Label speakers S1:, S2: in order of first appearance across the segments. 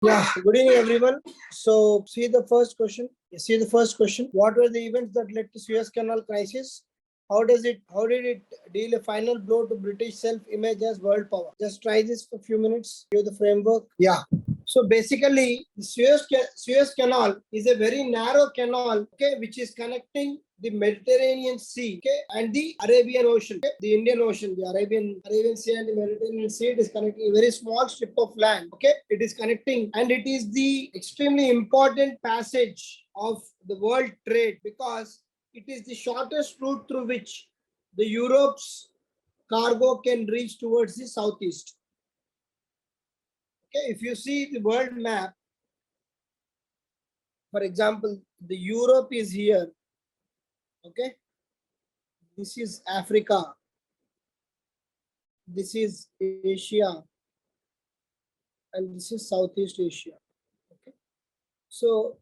S1: Yeah, good evening, everyone. So, see the first question. What were the events that led to Suez Canal crisis? How did it deal a final blow to British self-image as world power? Just try this for a few minutes. Give the framework. Yeah. So basically, the Suez Canal is a very narrow canal, okay, which is connecting the Mediterranean Sea, okay, and the Arabian Ocean, okay, the Indian Ocean, the Arabian Sea and the Mediterranean Sea. It is connecting a very small strip of land, okay. It is connecting, and it is the extremely important passage of the world trade because it is the shortest route through which the Europe's cargo can reach towards the southeast. Okay, if you see the world map, for example, the Europe is here. Okay, this is Africa, this is Asia, and this is Southeast Asia. Okay, so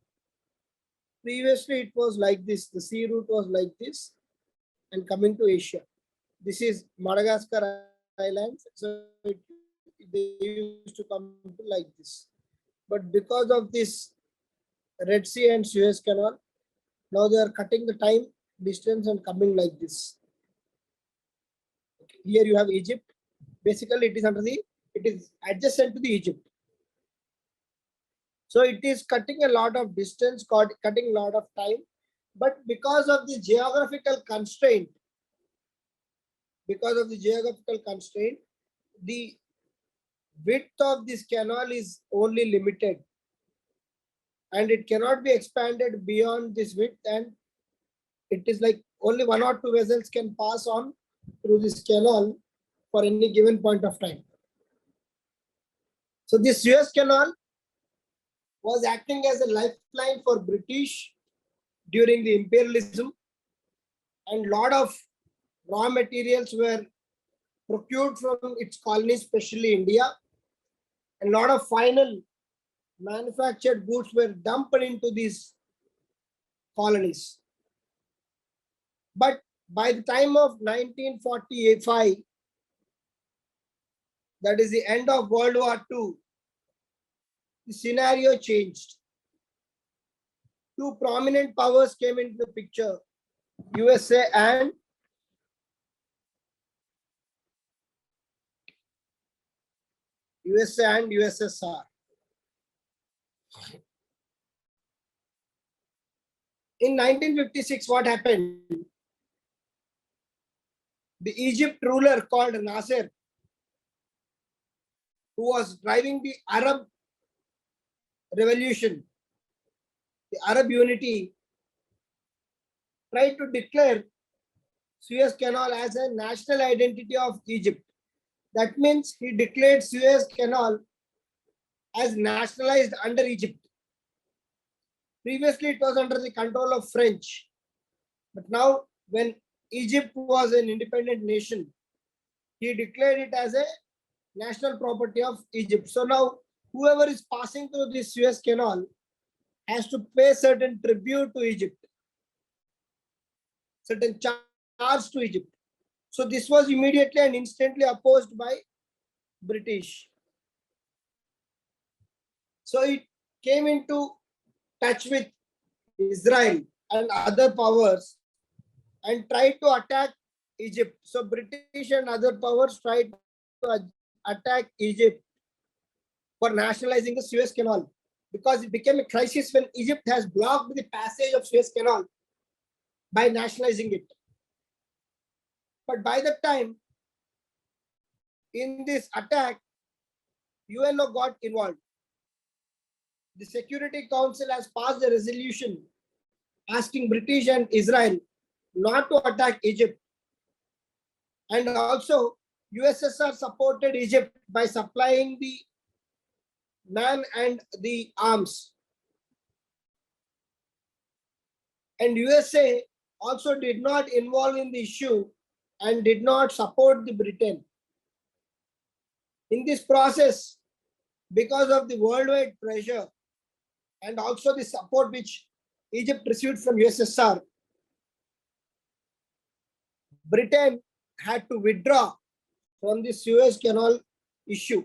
S1: previously it was like this. The sea route was like this, and coming to Asia. This is Madagascar Islands. So they used to come to like this, but because of this Red Sea and Suez Canal, now they are cutting the time distance and coming like this. Okay. Here you have Egypt. Basically, it is adjacent to the Egypt. So it is cutting a lot of distance, cutting a lot of time. But because of the geographical constraint, the width of this canal is only limited, and it cannot be expanded beyond this width, and it is like only one or two vessels can pass on through this canal for any given point of time. So this Suez Canal was acting as a lifeline for British during the imperialism, and lot of raw materials were procured from its colonies, especially India, and lot of final manufactured goods were dumped into these colonies. But by the time of 1945, that is the end of World War II, the scenario changed. Two prominent powers came into the picture, USA and USSR. In 1956, what happened? The Egypt ruler called Nasser, who was driving the Arab revolution, the Arab unity, tried to declare Suez Canal as a national identity of Egypt. That means he declared Suez Canal as nationalized under Egypt. Previously, it was under the control of French. But now, when Egypt was an independent nation, he declared it as a national property of Egypt. So now, whoever is passing through this Suez Canal has to pay certain tribute to Egypt, certain charge to Egypt. So this was immediately and instantly opposed by British. So it came into touch with Israel and other powers and tried to attack Egypt. So British and other powers tried to attack Egypt for nationalizing the Suez Canal, because it became a crisis when Egypt has blocked the passage of Suez Canal by nationalizing it. But by that time, in this attack, UNO got involved. The Security Council has passed a resolution asking British and Israel not to attack Egypt. And also, USSR supported Egypt by supplying the man and the arms. And USA also did not involve in the issue and did not support the Britain. In this process, because of the worldwide pressure and also the support which Egypt received from USSR, Britain had to withdraw from the Suez Canal issue.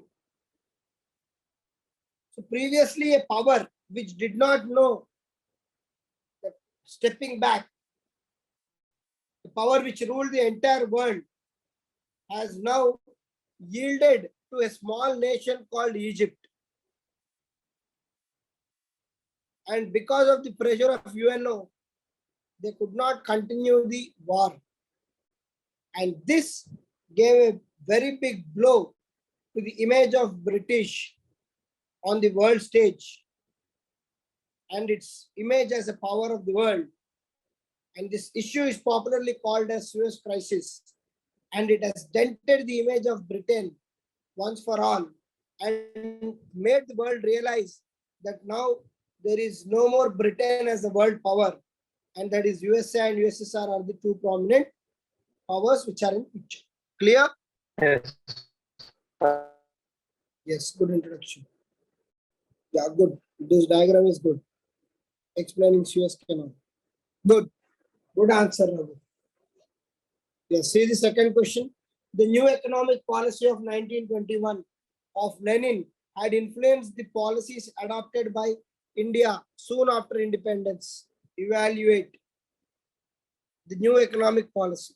S1: So previously a power which did not know that stepping back, the power which ruled the entire world has now yielded to a small nation called Egypt. And because of the pressure of UNO, they could not continue the war. And this gave a very big blow to the image of British on the world stage and its image as a power of the world. And this issue is popularly called as Suez Crisis. And it has dented the image of Britain once for all and made the world realize that now there is no more Britain as the world power, and that is USA and USSR are the two prominent powers which are in picture. Clear?
S2: Yes.
S1: Yes, good introduction. Yeah, good. This diagram is good. Explaining Suez Canal. Good. Good answer, Raghu. Yes, see the second question. The new economic policy of 1921 of Lenin had influenced the policies adopted by India soon after independence. Evaluate the new economic policy.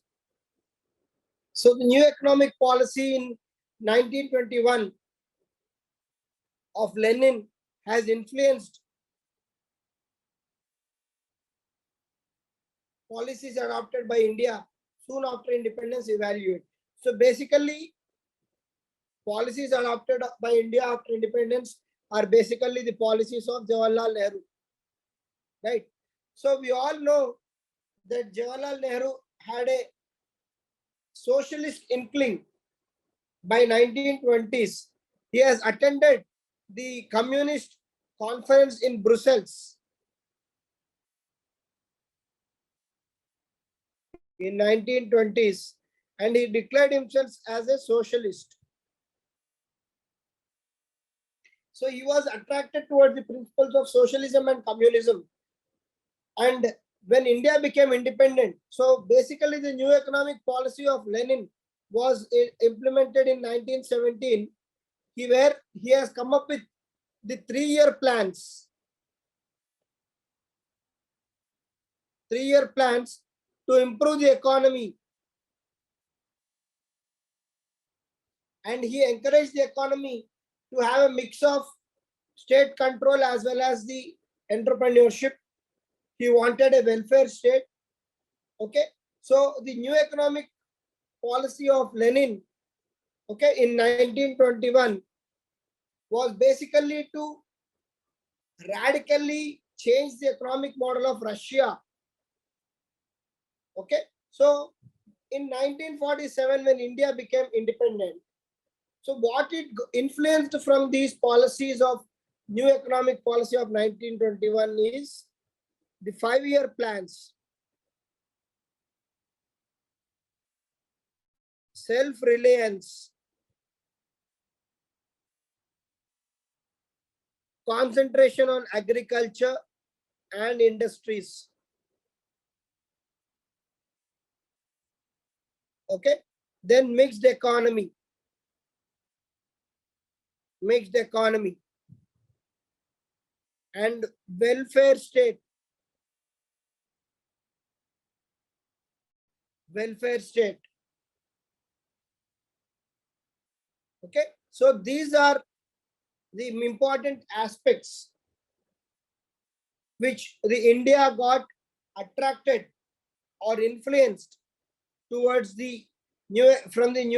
S1: So the new economic policy in 1921 of Lenin has influenced policies adopted by India soon after independence. Evaluate. So basically, policies adopted by India after independence are basically the policies of Jawaharlal Nehru, right? So we all know that Jawaharlal Nehru had a socialist inkling by 1920s. He has attended the communist conference in Brussels in 1920s, and he declared himself as a socialist. So he was attracted towards the principles of socialism and communism. And when India became independent, so basically the new economic policy of Lenin was implemented in 1917. He has come up with the 3-year plans. 3-year plans to improve the economy. And he encouraged the economy to have a mix of state control as well as the entrepreneurship. He wanted a welfare state. Okay. So the new economic policy of Lenin, okay, in 1921 was basically to radically change the economic model of Russia. Okay. So in 1947, when India became independent, so what it influenced from these policies of new economic policy of 1921 is the 5-year plans, self-reliance, concentration on agriculture and industries. Okay. Then mixed economy. And welfare state. Okay. So these are the important aspects which the India got attracted or influenced towards the new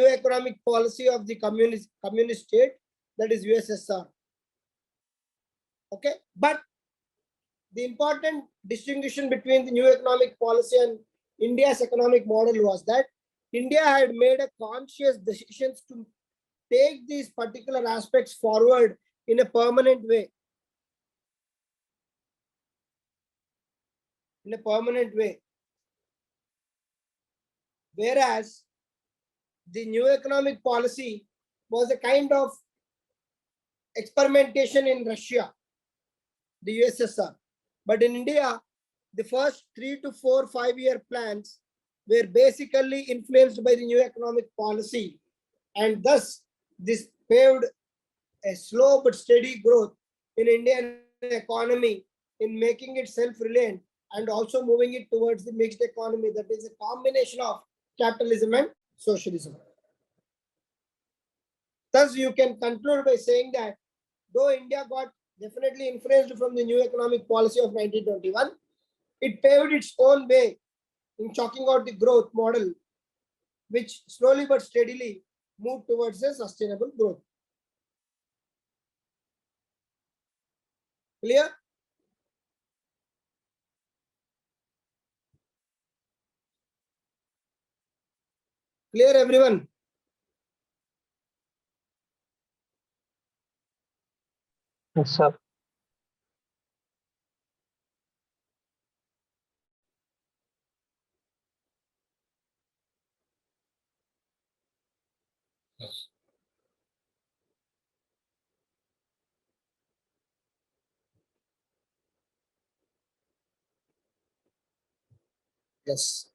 S1: economic policy of the communist state, that is USSR. Okay. But the important distinction between the new economic policy and India's economic model was that India had made a conscious decision to take these particular aspects forward in a permanent way. Whereas the new economic policy was a kind of experimentation in Russia, the USSR. But in India, the first 3 to 4, 5-year plans were basically influenced by the new economic policy. And thus, this paved a slow but steady growth in Indian economy in making it self-reliant and also moving it towards the mixed economy, that is a combination of capitalism and socialism. Thus, you can conclude by saying that though India got definitely influenced from the new economic policy of 1921, it paved its own way in chalking out the growth model, which slowly but steadily moved towards a sustainable growth. Clear? Clear, everyone?
S2: Yes, sir.
S1: Yes.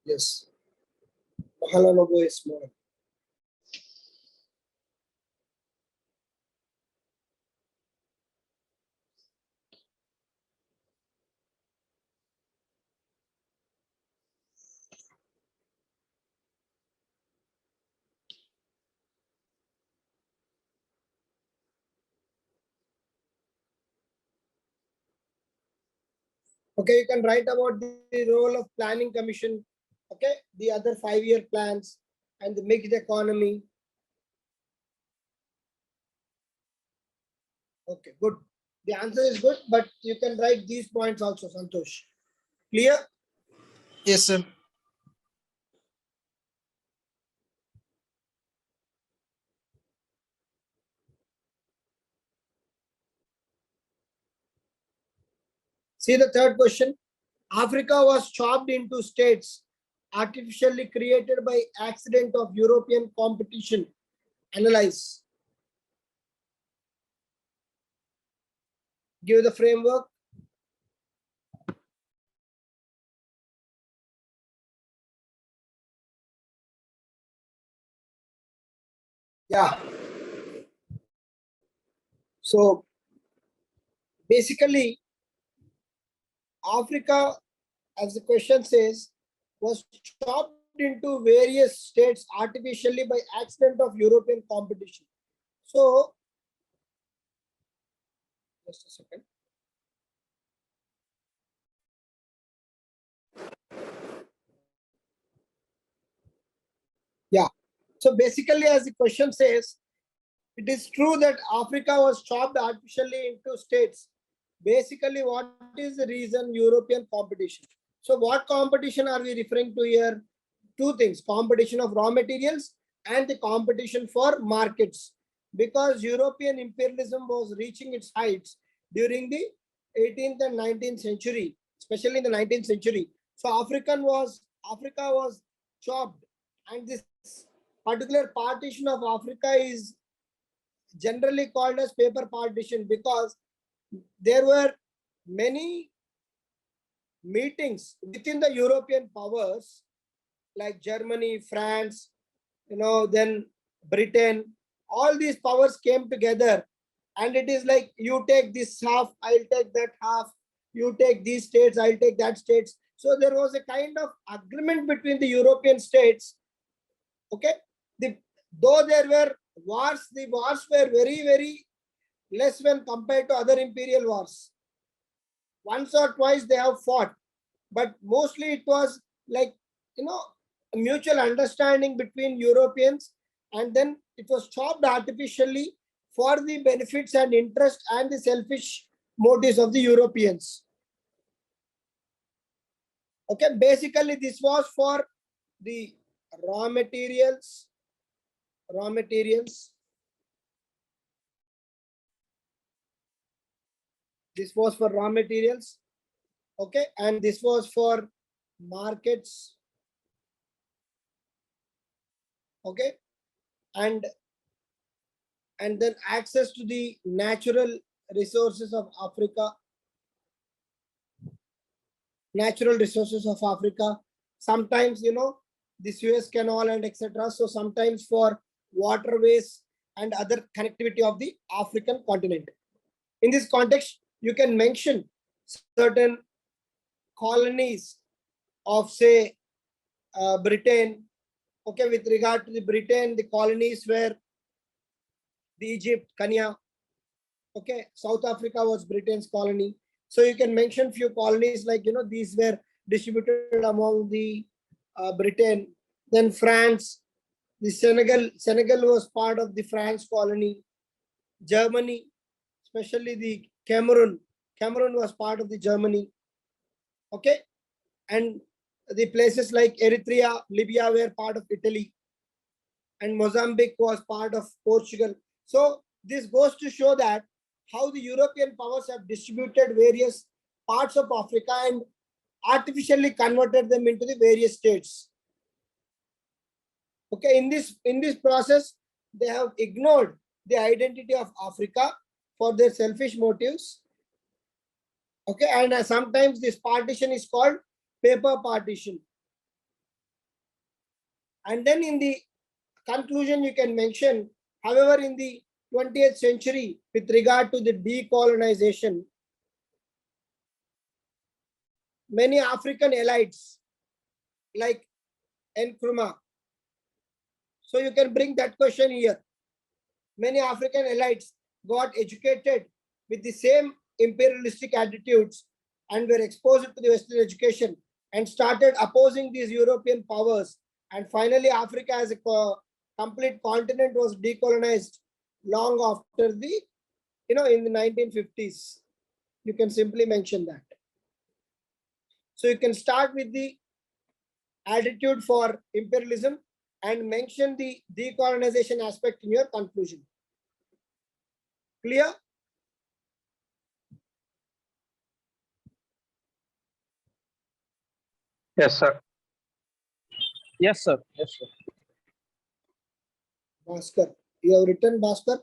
S1: Yes. Mahalo logo is small. Okay, you can write about the role of planning commission, okay, the other 5-year plans and the mixed economy. Okay, good. The answer is good, but you can write these points also, Santosh. Clear?
S3: Yes, sir.
S1: See the third question. Africa was chopped into states artificially created by accident of European competition. Analyze. Give the framework. Yeah. So basically, Africa, as the question says, was chopped into various states artificially by accident of European competition. So, just a second. Yeah. So basically, as the question says, it is true that Africa was chopped artificially into states. Basically, what is the reason? European competition. So what competition are we referring to here? Two things: competition of raw materials and the competition for markets. Because European imperialism was reaching its heights during the 18th and 19th century, especially in the 19th century. So Africa was chopped, and this particular partition of Africa is generally called as paper partition because there were many meetings within the European powers like Germany, France, then Britain. All these powers came together, and it is like you take this half, I'll take that half. You take these states, I'll take that states. So there was a kind of agreement between the European states. Okay, though there were wars, the wars were very, very less when compared to other imperial wars. Once or twice they have fought, but mostly it was like, a mutual understanding between Europeans, and then it was chopped artificially for the benefits and interest and the selfish motives of the Europeans. Okay, basically this was for the raw materials. This was for raw materials. Okay, and this was for markets. Okay, and then access to the natural resources of Africa. Sometimes, the Suez Canal and etc. So sometimes for waterways, and other connectivity of the African continent. In this context, you can mention certain colonies of, say, Britain. Okay, with regard to the Britain, the colonies were the Egypt, Kenya. Okay, South Africa was Britain's colony. So you can mention few colonies like, these were distributed among the Britain. Then France, the Senegal was part of the France colony. Germany, especially the Cameroon was part of the Germany. Okay, and the places like Eritrea, Libya were part of Italy, and Mozambique was part of Portugal. So this goes to show that how the European powers have distributed various parts of Africa and artificially converted them into the various states. Okay, in this process, they have ignored the identity of Africa for their selfish motives. Okay, and sometimes this partition is called paper partition. And then in the conclusion, you can mention, however, in the 20th century, with regard to the decolonization, many African elites like Nkrumah. So you can bring that question here. Many African elites got educated with the same imperialistic attitudes and were exposed to the Western education and started opposing these European powers. And finally, Africa as a complete continent was decolonized long after the, in the 1950s. You can simply mention that. So you can start with the attitude for imperialism and mention the decolonization aspect in your conclusion. Clear?
S2: Yes, sir.
S3: Yes, sir. Yes, sir.
S1: Bhaskar, you have written Bhaskar?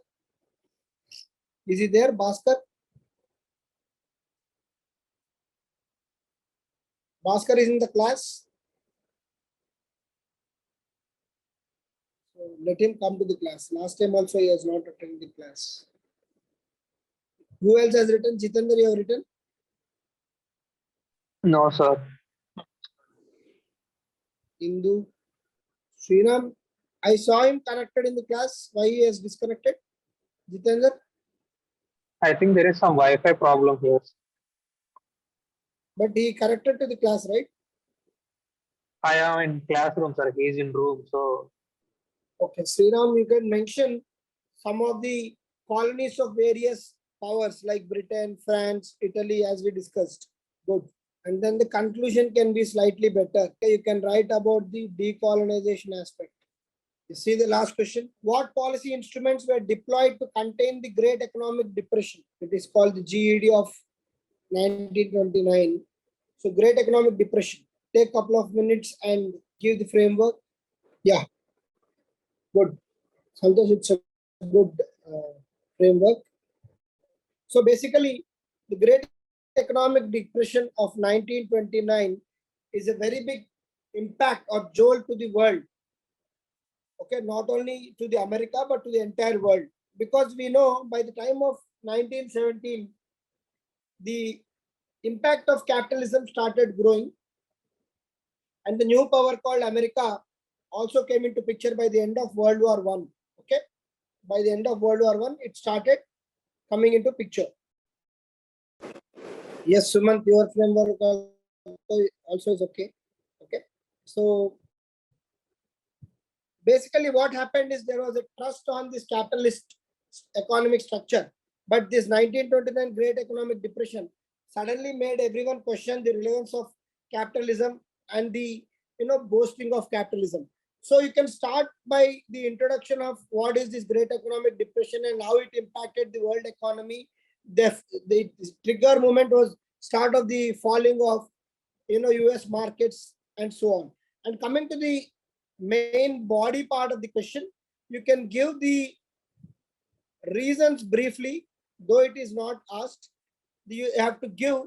S1: Is he there, Bhaskar? Bhaskar is in the class. So let him come to the class. Last time also he has not attended the class. Who else has written? Jitendra, you have written?
S2: No, sir.
S1: Indu, Srinam, I saw him connected in the class. Why he has disconnected? Jitendra?
S2: I think there is some Wi-Fi problem here.
S1: But he connected to the class, right?
S2: I am in classroom, sir. He is in room. So,
S1: Okay, Sriram, you can mention some of the colonies of various powers like Britain, France, Italy, as we discussed. Good. And then the conclusion can be slightly better. Okay, you can write about the decolonization aspect. You see the last question. What policy instruments were deployed to contain the Great Economic Depression? It is called the GED of 1929. So Great Economic Depression. Take a couple of minutes and give the framework. Yeah. Good. Santosh, it's a good framework. So basically, the Great Economic Depression of 1929 is a very big impact or jolt to the world. Okay, not only to the America, but to the entire world. Because we know by the time of 1917, the impact of capitalism started growing. And the new power called America also came into picture by the end of World War I. Okay, by the end of World War I, it started coming into picture. Yes, Sumant, your framework also is okay. Okay, so basically what happened is there was a trust on this capitalist economic structure, but this 1929 Great Economic Depression suddenly made everyone question the relevance of capitalism and the boasting of capitalism. So you can start by the introduction of what is this Great Economic Depression and how it impacted the world economy. The trigger moment was start of the falling of US markets and so on. And coming to the main body part of the question, you can give the reasons briefly, though it is not asked. You have to give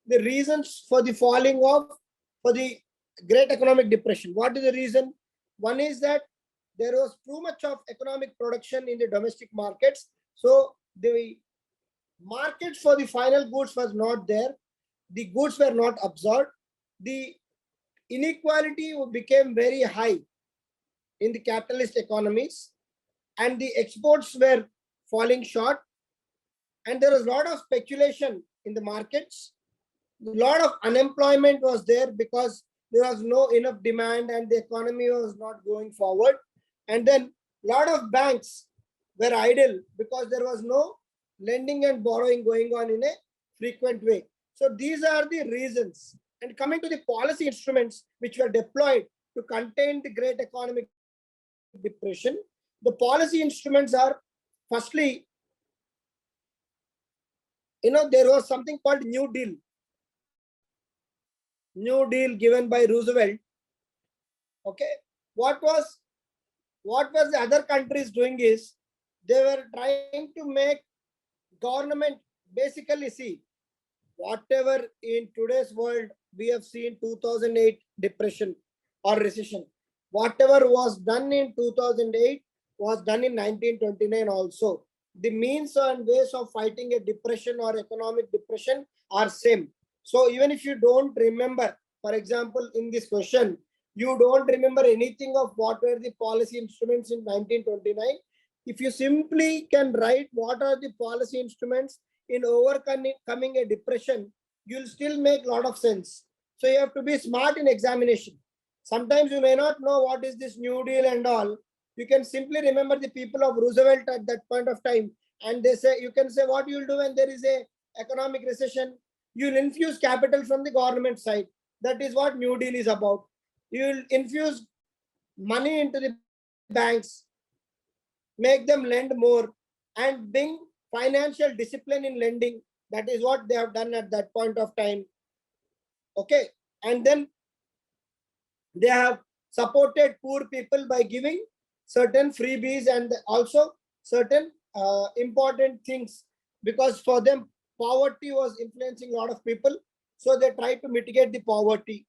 S1: the reasons for the falling of, for the Great Economic Depression. What is the reason? One is that there was too much of economic production in the domestic markets. So the markets for the final goods was not there. The goods were not absorbed. The inequality became very high in the capitalist economies, and the exports were falling short, and there was a lot of speculation in the markets. A lot of unemployment was there because there was no enough demand and the economy was not going forward. And then a lot of banks were idle because there was no lending and borrowing going on in a frequent way. So these are the reasons. And coming to the policy instruments which were deployed to contain the great economic depression, the policy instruments are, firstly, there was something called New Deal. New Deal given by Roosevelt. Okay, what was the other countries doing is they were trying to make government basically see whatever in today's world we have seen 2008 depression or recession. Whatever was done in 2008 was done in 1929 also. The means and ways of fighting a depression or economic depression are same. So even if you don't remember, for example, in this question, you don't remember anything of what were the policy instruments in 1929. If you simply can write what are the policy instruments in overcoming a depression, you'll still make a lot of sense. So you have to be smart in examination. Sometimes you may not know what is this New Deal and all. You can simply remember the people of Roosevelt at that point of time, and they say, you can say what you'll do when there is a economic recession. You'll infuse capital from the government side. That is what New Deal is about. You'll infuse money into the banks, make them lend more, and bring financial discipline in lending. That is what they have done at that point of time. Okay, and then they have supported poor people by giving certain freebies and also certain important things, because for them poverty was influencing a lot of people, so they tried to mitigate the poverty.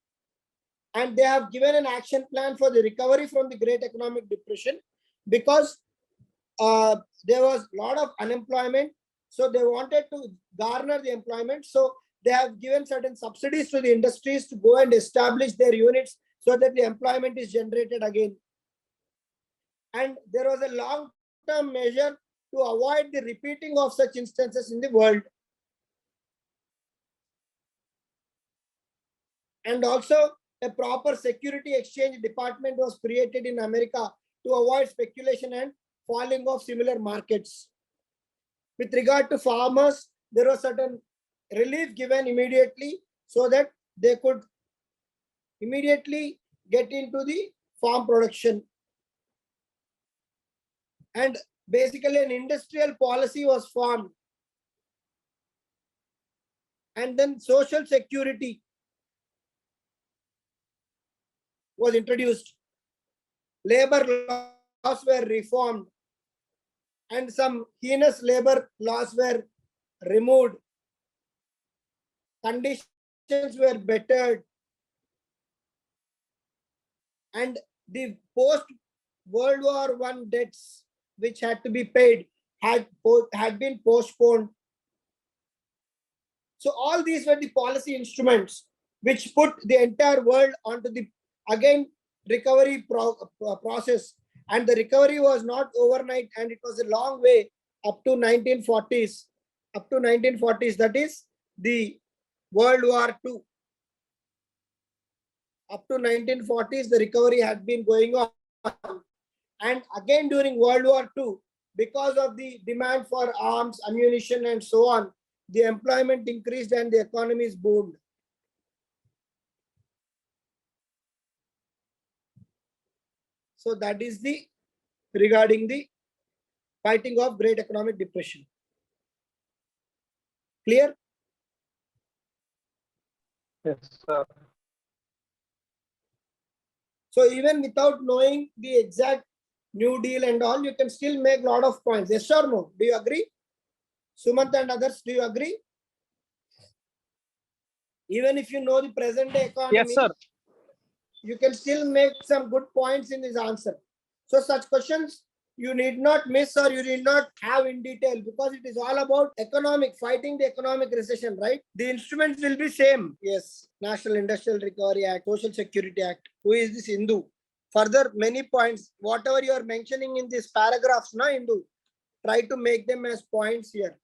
S1: And they have given an action plan for the recovery from the great economic depression, because there was a lot of unemployment, so they wanted to garner the employment. So they have given certain subsidies to the industries to go and establish their units so that the employment is generated again. And there was a long-term measure to avoid the repeating of such instances in the world. And also a proper security exchange department was created in America to avoid speculation and falling of similar markets. With regard to farmers, there was certain relief given immediately so that they could immediately get into the farm production. And basically an industrial policy was formed. And then social security was introduced. Labor laws were reformed, and some heinous labor laws were removed. Conditions were bettered, and the post-World War I debts which had to be paid had been postponed. So all these were the policy instruments which put the entire world onto the again recovery process. And the recovery was not overnight, and it was a long way up to 1940s. Up to 1940s, that is the World War II. Up to 1940s, the recovery had been going on. And again during World War II, because of the demand for arms, ammunition, and so on, the employment increased and the economies boomed. So that is the regarding the fighting of great economic depression. Clear?
S2: Yes, sir.
S1: So even without knowing the exact New Deal and all, you can still make a lot of points. Yes or no? Do you agree? Sumant and others, do you agree? Even if you know the present day economy,
S3: Yes, sir.
S1: you can still make some good points in this answer. So such questions you need not miss or you need not have in detail, because it is all about economic, fighting the economic recession, right? The instruments will be same. Yes, National Industrial Recovery Act, Social Security Act. Who is this Hindu? Further, many points, whatever you are mentioning in these paragraphs, na Hindu, try to make them as points here.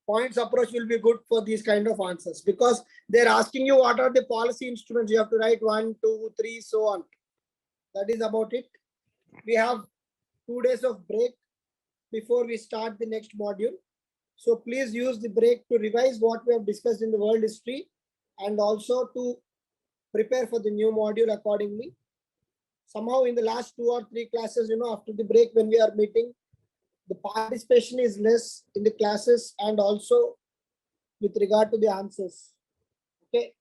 S1: Points approach will be good for these kind of answers, because they're asking you what are the policy instruments. You have to write 1, 2, 3, so on. That is about it. We have 2 days of break before we start the next module. So please use the break to revise what we have discussed in the world history and also to prepare for the new module accordingly. Somehow in the last 2 or 3 classes, after the break when we are meeting, the participation is less in the classes and also with regard to the answers. Okay,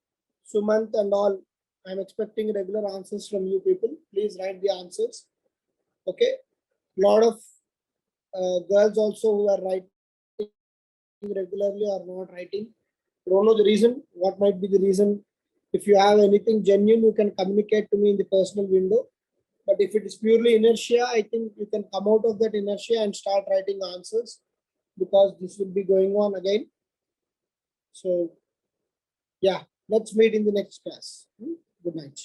S1: Sumant and all, I'm expecting regular answers from you people. Please write the answers. Okay, lot of girls also who are writing regularly are not writing. Don't know the reason. What might be the reason? If you have anything genuine, you can communicate to me in the personal window. But if it is purely inertia, I think you can come out of that inertia and start writing answers, because this will be going on again. So yeah, let's meet in the next class. Good night.